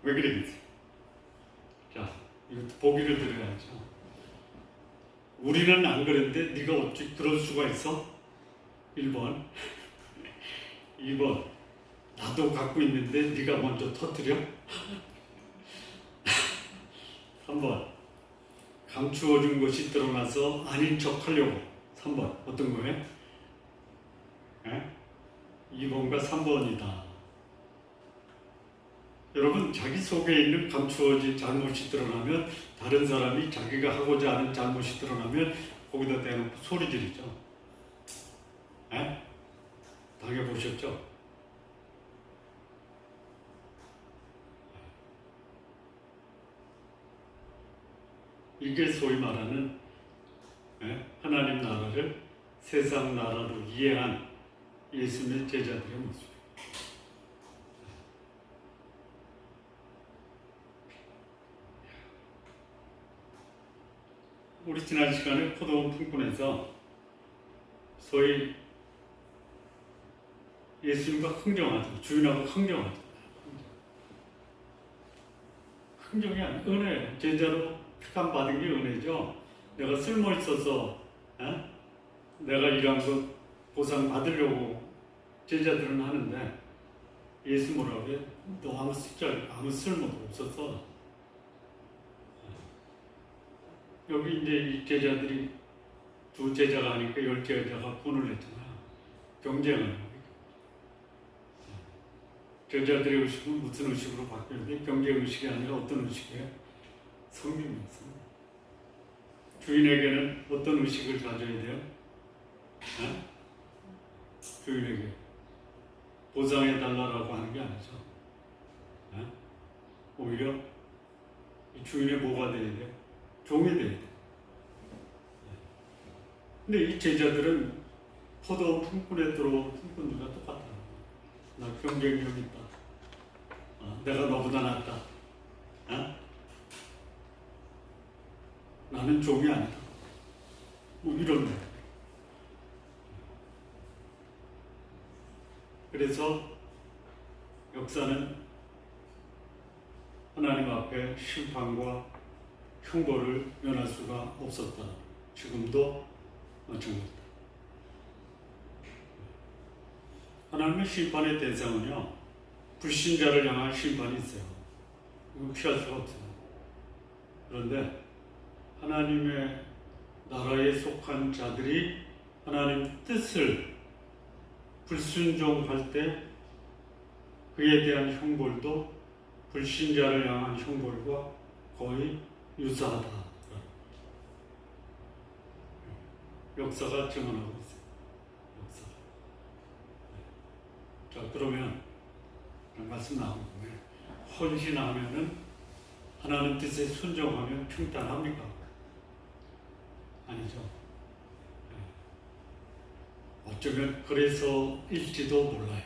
왜 그러겠어요? 자, 이거 보기를 드려야죠. 우리는 안 그랬는데 네가 어떻게 그럴 수가 있어? 1번 2번 나도 갖고 있는데 네가 먼저 터뜨려? 3번 감추어준 것이 드러나서 아닌 척 하려고. 3번 어떤 거예요? 2번과 3번이다. 여러분 자기 속에 있는 감추어진 잘못이 드러나면 다른 사람이 자기가 하고자 하는 잘못이 드러나면 거기다 대놓고 소리 지르죠. 에? 당해보셨죠? 이게 소위 말하는 하나님 나라를 세상 나라로 이해한 예수님의 제자들의 모습입니다. 우리 지난 시간에 포도원 품꾼에서 소위 예수님과 흥정하죠. 주인하고 흥정하죠. 흥정이 아니라 은혜, 제자로 택함 받은 게 은혜죠. 내가 쓸모 있어서 내가 일한 것 보상 받으려고 제자들은 하는데 예수 뭐라고 해? 너 아무 쓸모도 없었어. 여기 이제 이 제자들이 두 제자가 하니까 10제자가 분을 했잖아요. 경쟁을 하는 거예요. 제자들의 의식은 무슨 의식으로 바뀌어야 돼? 경쟁 의식이 아니라 어떤 의식이에요? 성경입니다. 주인에게는 어떤 의식을 가져야 돼요? 주인에게 보상해달라고 하는 게 아니죠. 오히려 이 주인의 뭐가 돼야 돼요? 종이 돼야 돼요. 근데 이 제자들은 포도원 품꾼에 들어온 품꾼들과 똑같아요. 나 경쟁력 있다. 내가 너보다 낫다. 나는 종이 아니다. 뭐 이런 거. 그래서 역사는 하나님 앞에 심판과 형벌을 면할 수가 없었다. 지금도 마찬가지다. 하나님의 심판의 대상은요, 불신자를 향한 심판이 있어요. 이거 피할 수가 없어요. 그런데 하나님의 나라에 속한 자들이 하나님 뜻을 불순종할 때 그에 대한 형벌도 불신자를 향한 형벌과 거의 유사하다. 역사가 증언하고 있어요. 역사가. 자, 그러면 말씀 나온 거예요. 헌신하면은 하나님 뜻에 순종하면 평탄합니까? 아니죠. 어쩌면 그래서일지도 몰라요.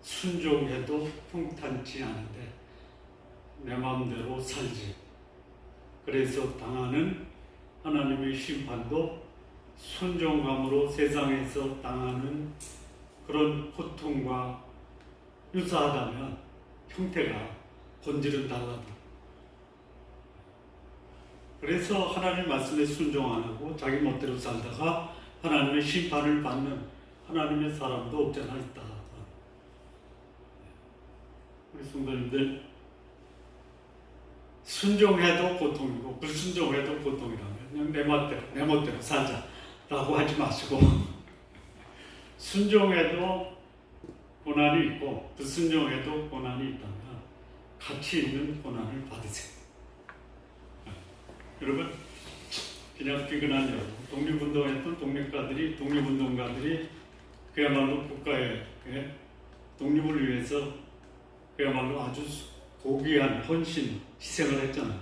순종해도 평탄치 않은데 내 마음대로 살지. 그래서 당하는 하나님의 심판도 순종함으로 세상에서 당하는 그런 고통과 유사하다면 형태가 본질은 달라도. 그래서 하나님 말씀에 순종 안 하고 자기 멋대로 살다가 하나님의 심판을 받는 하나님의 사람도 없잖아 있다. 우리 성도님들, 순종해도 고통이고 불순종해도 고통이라면 그냥 내 멋대로 살자라고 하지 마시고 순종해도 고난이 있고 불순종해도 고난이 있다면 가치 있는 고난을 받으세요. 여러분, 그냥 피근한 여러분, 독립운동했던 독립운동가들이 그야말로 국가의 독립을 위해서 그야말로 아주 고귀한 헌신, 희생을 했잖아요.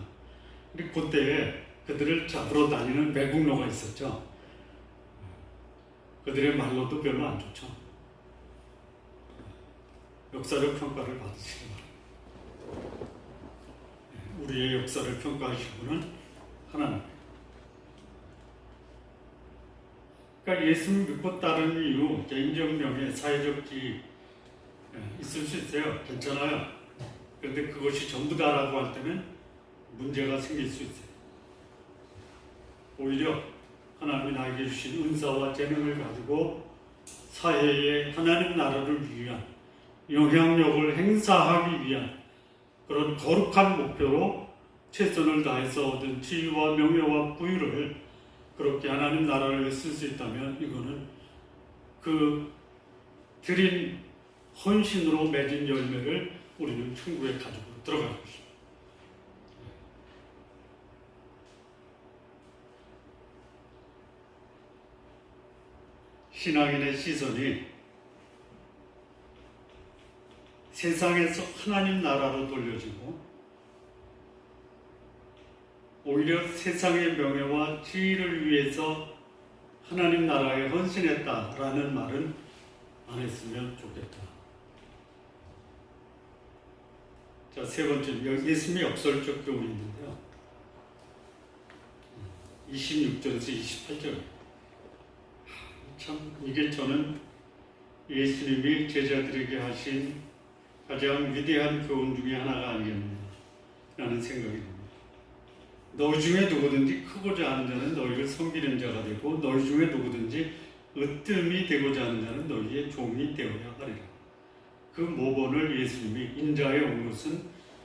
근데 그때에 그들을 잡으러 다니는 매국노가 있었죠. 그들의 말로도 별로 안 좋죠. 역사적 평가를 받으시기 바랍니다. 우리의 역사를 평가하실 분은 하나님. 그러니까 예수를 믿고 따르는 이유, 개인적 명예, 사회적 지위 있을 수 있어요. 괜찮아요. 그런데 그것이 전부다라고 할 때는 문제가 생길 수 있어요. 오히려 하나님이 나에게 주신 은사와 재능을 가지고 사회에 하나님 나라를 위한 영향력을 행사하기 위한 그런 거룩한 목표로 최선을 다해서 얻은 지위와 명예와 부유를 그렇게 하나님 나라를 쓸 수 있다면 이거는 그 드린 헌신으로 맺은 열매를 우리는 천국의 가족으로 들어갈 것입니다. 신앙인의 시선이 세상에서 하나님 나라로 돌려지고 오히려 세상의 명예와 지위를 위해서 하나님 나라에 헌신했다라는 말은 안 했으면 좋겠다. 자, 세 번째, 예수님의 역설적 교훈이 있는데요. 26절에서 28절. 참, 이게 저는 예수님이 제자들에게 하신 가장 위대한 교훈 중에 하나가 아니겠느냐 라는 생각이 듭니다. 너희 중에 누구든지 크고자 하는 자는 너희를 섬기는 자가 되고 너희 중에 누구든지 으뜸이 되고자 하는 자는 너희의 종이 되어야 하리라. 그 모본을 예수님이 인자에 온 것은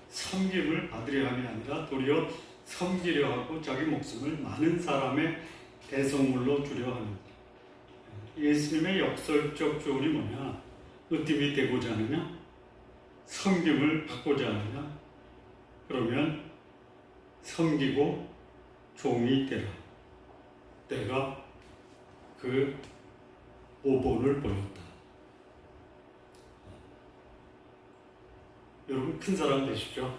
섬김을 받으려 함이 아니라 도리어 섬기려 하고 자기 목숨을 많은 사람의 대성물로 주려 합니다. 예수님의 역설적 교훈이 뭐냐? 으뜸이 되고자 하느냐? 섬김을 받고자 하느냐? 그러면 섬기고 종이 되라. 내가 그 모본을 보였다. 여러분, 큰 사람 되십시오.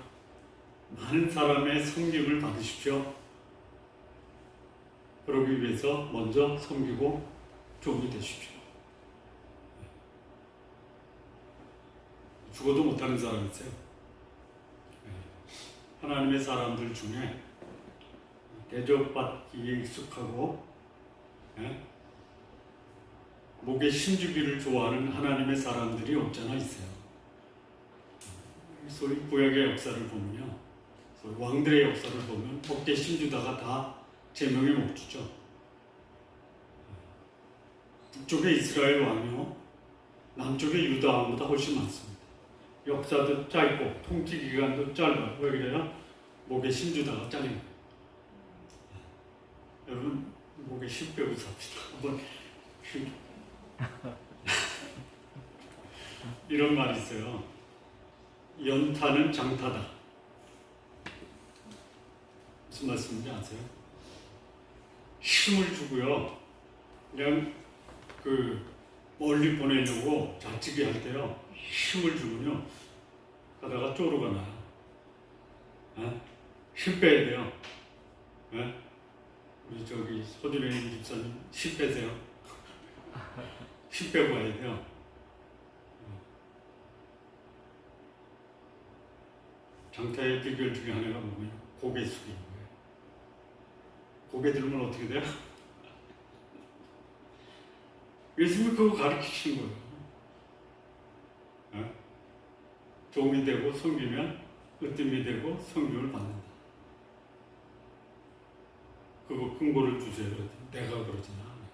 많은 사람의 섬김을 받으십시오. 그러기 위해서 먼저 섬기고 종이 되십시오. 죽어도 못하는 사람 있어요. 하나님의 사람들 중에 대접받기에 익숙하고 목에 심주기를 좋아하는 하나님의 사람들이 없잖아 있어요. 소위 구약의 역사를 보면요, 소위 왕들의 역사를 보면 목에 심주다가 다 제명에 못 주죠. 북쪽의 이스라엘 왕이요, 남쪽의 유다 왕보다 훨씬 많습니다. 역사도 짧고 통치 기간도 짧아요. 왜 그래요? 목에 심주다가 잘린 거예요. 여러분, 목에 심 빼고 삽시다. 한번 이런 말이 있어요. 연타는 장타다. 무슨 말씀인지 아세요? 힘을 주고요, 그냥 멀리 보내려고 자치기 할 때요, 힘을 주면요, 가다가 쪼르가 나요. 힘 빼야 돼요. 우리 저기 서준혜님 집사님 힘 빼세요. 힘 빼고 가야 돼요. 장타의 비결 중에 하나가 뭐냐면 고개 숙이는 거예요. 고개 들면 어떻게 돼요? 예수님이 그거 가르치신 거예요. 종이 되고 섬기면 으뜸이 되고 섬김을 받는다. 그거 근거를 주세요. 그랬더니 내가 그러진 않아요.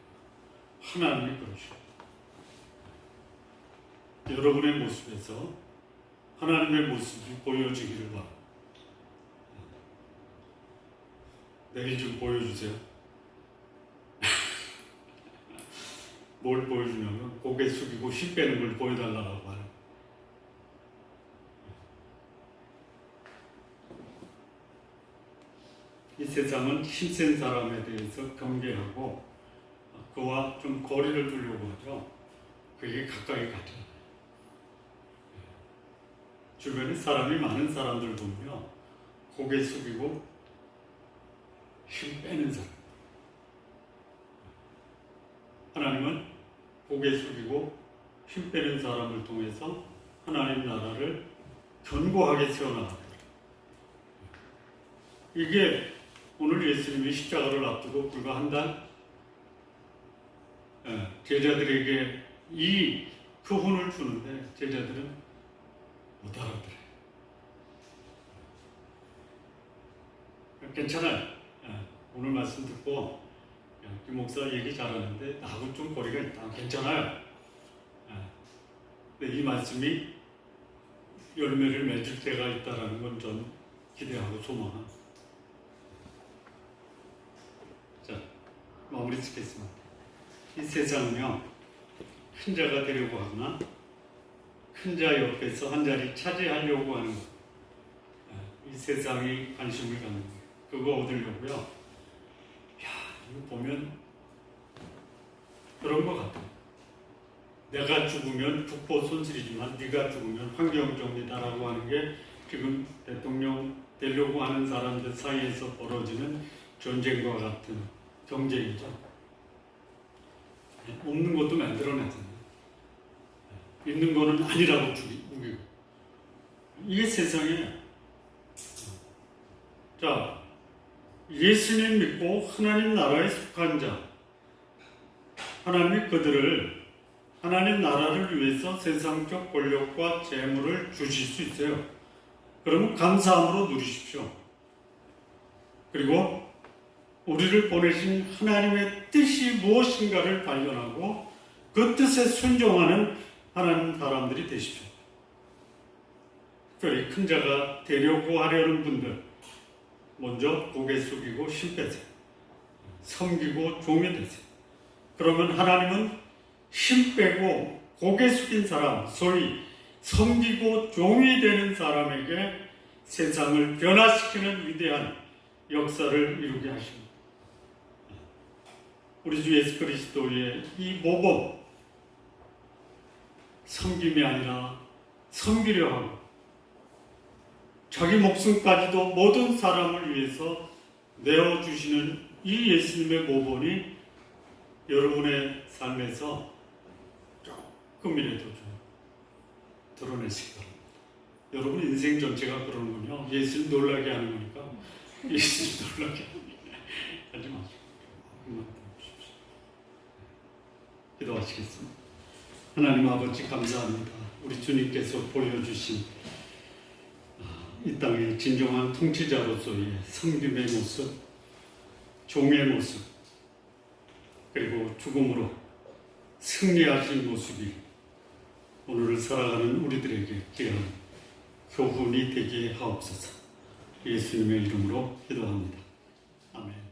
하나님이 그러시오. 여러분의 모습에서 하나님의 모습이 보여지기를 바랍니다. 내일 좀 보여주세요. 뭘 보여주냐면 고개 숙이고 힘 빼는 걸 보여달라고 하는. 이 세상은 힘센 사람에 대해서 경계하고 그와 좀 거리를 두려고 하죠. 그게 가까이 가죠. 주변에 사람이 많은 사람들 보면요, 고개 숙이고 힘 빼는 사람. 하나님은 고개 숙이고 힘 빼는 사람을 통해서 하나님 나라를 견고하게 세워나갑니다. 이게 오늘 예수님이 십자가를 앞두고 불과 한 달 제자들에게 이 교훈을 주는데 제자들은 못 알아들어요. 괜찮아요. 오늘 말씀 듣고 김 목사 얘기 잘하는데 나하고 좀 거리가 있다. 괜찮아요. 근데 이 말씀이 열매를 맺을 때가 있다는 건 전 기대하고 소망합니다. 자, 마무리 짓겠습니다. 이 세상은요, 큰 자가 되려고 하거나 큰 자 옆에서 한 자리 차지하려고 하는 것. 이 세상이 관심을 갖는 거예요. 그거 얻으려고요. 야, 이거 보면 그런 것 같아요. 내가 죽으면 국보 손실이지만 네가 죽으면 환경 정리다라고 하는 게 지금 대통령 되려고 하는 사람들 사이에서 벌어지는 전쟁과 같은 경쟁이죠. 없는 것도 만들어내잖아요. 있는 거는 아니라고 우기고. 이게 세상이에요. 자, 예수님 믿고 하나님 나라에 속한 자, 하나님이 그들을 하나님 나라를 위해서 세상적 권력과 재물을 주실 수 있어요. 그러면 감사함으로 누리십시오. 그리고 우리를 보내신 하나님의 뜻이 무엇인가를 발견하고 그 뜻에 순종하는 하나님 사람들이 되십시오. 특별히 큰 자가 되려고 하려는 분들, 먼저 고개 숙이고 힘 빼세요. 섬기고 종이 되세요. 그러면 하나님은 힘 빼고 고개 숙인 사람, 소위 섬기고 종이 되는 사람에게 세상을 변화시키는 위대한 역사를 이루게 하십니다. 우리 주 예수 그리스도의 이 모범, 섬김이 아니라 섬기려 하고 자기 목숨까지도 모든 사람을 위해서 내어주시는 이 예수님의 모범이 여러분의 삶에서 조금이라도 좀 드러내시기 바랍니다. 여러분 인생 전체가 그러는군요. 예수님 놀라게 하는 거니까 예수님 놀라게 하지 마시고 조금만 더 주십시오. 기도하시겠습니다. 하나님 아버지 감사합니다. 우리 주님께서 보여주신 이 땅의 진정한 통치자로서의 섬김의 모습, 종의 모습, 그리고 죽음으로 승리하신 모습이 오늘을 살아가는 우리들에게 귀한 교훈이 되게 하옵소서. 예수님의 이름으로 기도합니다. 아멘.